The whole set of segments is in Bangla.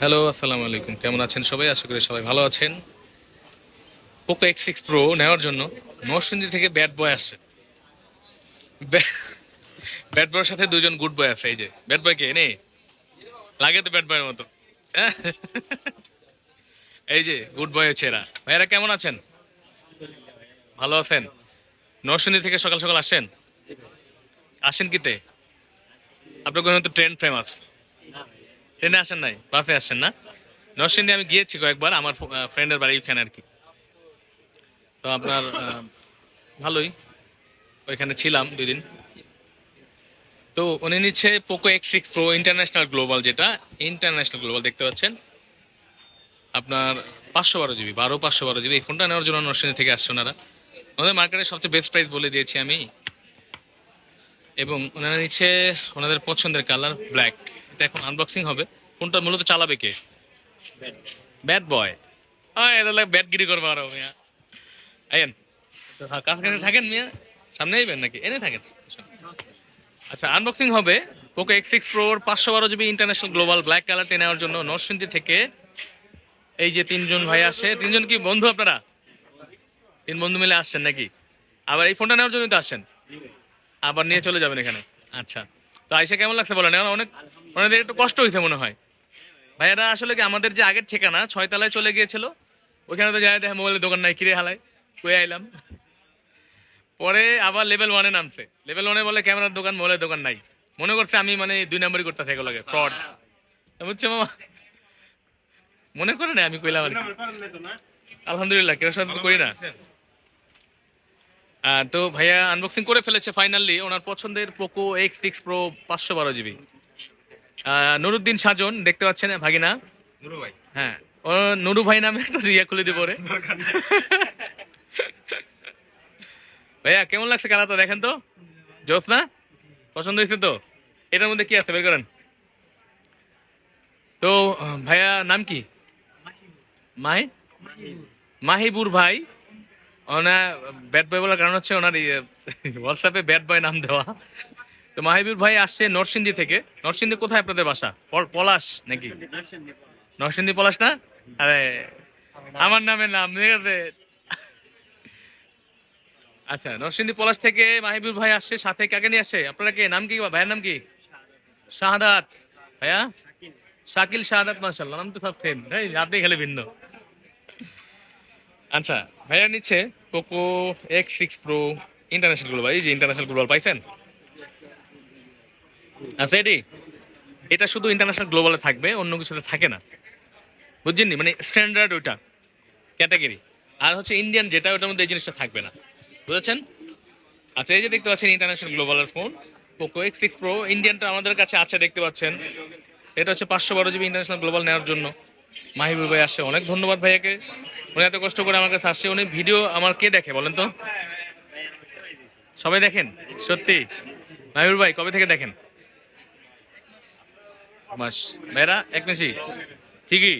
হ্যালো, আসসালামু আলাইকুম। কেমন আছেন সবাই? আশা করি সবাই ভালো আছেন। পোকো X6 Pro নেওয়ার জন্য নরসিংদী থেকে ব্যাড বয় আসছে। ব্যাড বয়ের সাথে দুজন গুড বয় আছে। এই যে ব্যাড বয় কে নে, লাগে তো ব্যাড বয়ের মতো। হ্যাঁ? এই যে গুড বয় ছেড়া ভাইয়ারা, কেমন আছেন? ভালো আছেন? নরসিংদী থেকে সকাল সকাল আসেন? আসেন কিতে? আপনার কোনো তো ট্রেন ফেমাস, ট্রেনে আসেন নাই, বাসে আসেন না? নরসিংদী আমি গিয়েছি কয়েকবার, আমার ফ্রেন্ডের বাড়ি ওখানে আর কি। তো আপনার ভালোই, ওইখানে ছিলাম 2 দিন। তো উনি নিচ্ছে Poco X6 Pro international global, যেটা ইন্টারন্যাশনাল গ্লোবাল দেখতে পাচ্ছেন আপনার 512 জিবি, 512 জিবি। এই ফোনটা নেওয়ার জন্য নরসিংদী থেকে আসছে ওনারা। ওনাদের মার্কেটের সবচেয়ে বেস্ট প্রাইস বলে দিয়েছি আমি। এবং ওনারা নিচ্ছে ওনাদের পছন্দের কালার ব্ল্যাক। এটা এখন আনবক্সিং হবে। ফোনটা মূলত চালাবে কে? Bad boy. হ্যাঁ, এটা লাগে ব্যাটগিরি করবো আরো মিয়া। আইয়েন, কাছাকাছি থাকেন মিয়া, সামনে আইবেন নাকি? এনে থাকেন। আচ্ছা, আনবক্সিং হবে Poco X6 Pro 512 GB international global black কালারটি নেওয়ার জন্য নরসিংদী থেকে এই যে 3জন ভাই আসে। 3জন কি বন্ধু আপনারা? 3 বন্ধু মিলে আসছেন নাকি? আবার এই ফোনটা নেওয়ার জন্যই তো আসছেন? আবার নিয়ে চলে যাবেন এখানে? আচ্ছা, তো আইসা কেমন লাগছে বলেন? এখন অনেক, ওনাদের একটু কষ্ট হয়েছে মনে হয়। ভাইয়ারা আসলে কি আমাদের যে আগের ঠিকানা 6 তলায় চলে গিয়েছিল, ওইখানে তো যাই দেখে মোবাইলের দোকান নাই, কিরে হালায় কই আইলাম। পরে আবার লেভেল 1-এ নামছে। লেভেল 1-এ বলে ক্যামেরার দোকান, মোবাইলের দোকান নাই। মনে করছে আমি মানে 2 নম্বরই করতে থেকে লাগে, ফ্রড। বুঝছো মামা? মনে করে না আমি কইলাম আর কি। আলহামদুলিল্লাহ, কেউ সাথে তো করি না। তো ভাইয়া আনবক্সিং করে ফেলেছে ফাইনালি ওনার পছন্দের Poco X6 Pro 512 GB. Nuruddin Sajan দেখতে পাচ্ছেন ভাগিনা। নুরু ভাই। হ্যাঁ, ও নুরু ভাই নামে একটা ইয়া খুলে দিব রে। ভাইয়া কেমন লাগছে কালারটা দেখেন তো? জোস না? পছন্দ হয়েছে তো? এটার মধ্যে কি আছে বের করেন তো। ভাইয়া নাম কি? মাহি, মাহিবুর ভাই। ওনার ব্যাড বয় বলার কারণ হচ্ছে ওনার হোয়াটসঅ্যাপে ব্যাড বয় নাম দেওয়া। তো মাহিবুর ভাই আসছে নরসিংদী থেকে। নরসিংদী কোথায় আপনাদের বাসা? পলাশ নাকি? নরসিংদী পলাশ না? আরে, আমার নামের নাম ঠিক আছে। আচ্ছা, নরসিংদী পলাশ থেকে মাহিবুর ভাই আসছে, সাথে কাকে নিয়ে আসছে? আপনারা কে, নাম কি ভাইয়ের নাম কি? শাহাদাত ভাইয়া? শাকিল শাহাদাত, মাশাআল্লাহ, নাম তো সব সেম। আপনি খেলে ভিন্ন। আচ্ছা, ভাইয়া নিচ্ছে Poco X6 Pro international global. এই যে ইন্টারন্যাশনাল গ্লোবাল পাইছেন? আচ্ছা, এটা শুধু ইন্টারন্যাশনাল গ্লোবালে থাকবে, অন্য কিছুতে থাকে না। বুঝছেন নি? মানে স্ট্যান্ডার্ড ওইটা ক্যাটাগরি। আর হচ্ছে ইন্ডিয়ান যেটা, ওটার মধ্যে এই জিনিসটা থাকবে না। বুঝেছেন? আচ্ছা, এই যে দেখতে পাচ্ছেন ইন্টারন্যাশনাল গ্লোবালের ফোন পোকো X6 Pro। ইন্ডিয়ানটা আমাদের কাছে আছে, দেখতে পাচ্ছেন। এটা হচ্ছে 512 জিবি ইন্টারন্যাশনাল গ্লোবাল নেওয়ার জন্য মাহিবুর ভাই আসছে। অনেক ধন্যবাদ ভাইয়াকে, উনি এত কষ্ট করে আমার কাছে আসছে। উনি ভিডিও আমার কে দেখে বলেন তো? সবাই দেখেন? সত্যি? মাহিবুর ভাই কবে থেকে দেখেন? মাস ভাইরা এক মাসি ঠিকই।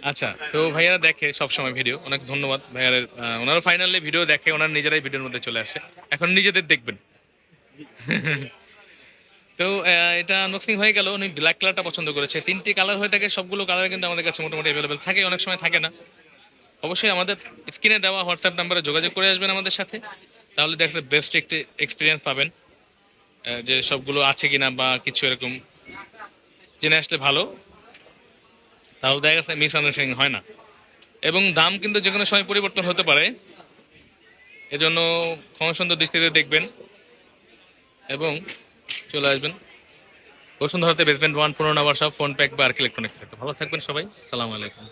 আচ্ছা, তো ভাইয়ারা দেখে সব সময় ভিডিও, অনেক ধন্যবাদ ভাইয়ার। ওনারা ফাইনালি ভিডিও দেখে, ওনারা নিজেরাই ভিডিওর মধ্যে চলে আসে। এখন নিজেদের দেখবেন। তো এটা আনবক্সিং হয়ে গেল। উনি ব্ল্যাক কালারটা পছন্দ করেছে। 3টি কালার হয়ে থাকে, সবগুলো কালার কিন্তু আমাদের কাছে মোটামুটি অ্যাভেলেবেল থাকে, অনেক সময় থাকে না। অবশ্যই আমাদের স্ক্রিনে দেওয়া হোয়াটসঅ্যাপ নাম্বারে যোগাযোগ করে আসবেন আমাদের সাথে, তাহলে দেখতে বেস্ট একটি এক্সপিরিয়েন্স পাবেন। যে সবগুলো আছে কিনা বা কিছু এরকম জেনে আসলে ভালো, তাহলে দেখা গেছে মিস আন্ডারস্ট্যান্ডিং হয় না। এবং দাম কিন্তু যে কোনো সময় পরিবর্তন হতে পারে, এজন্য ক্ষমাসুন্দর দৃষ্টিতে দেখবেন এবং চলে আসবেন বসুন্ধরাতে বেসমেন্ট 1 পুরোনো আবার সব ফোন প্যাক বা আর্ক ইলেকট্রনিক্স। ভালো থাকবেন সবাই, সালাম আলাইকুম।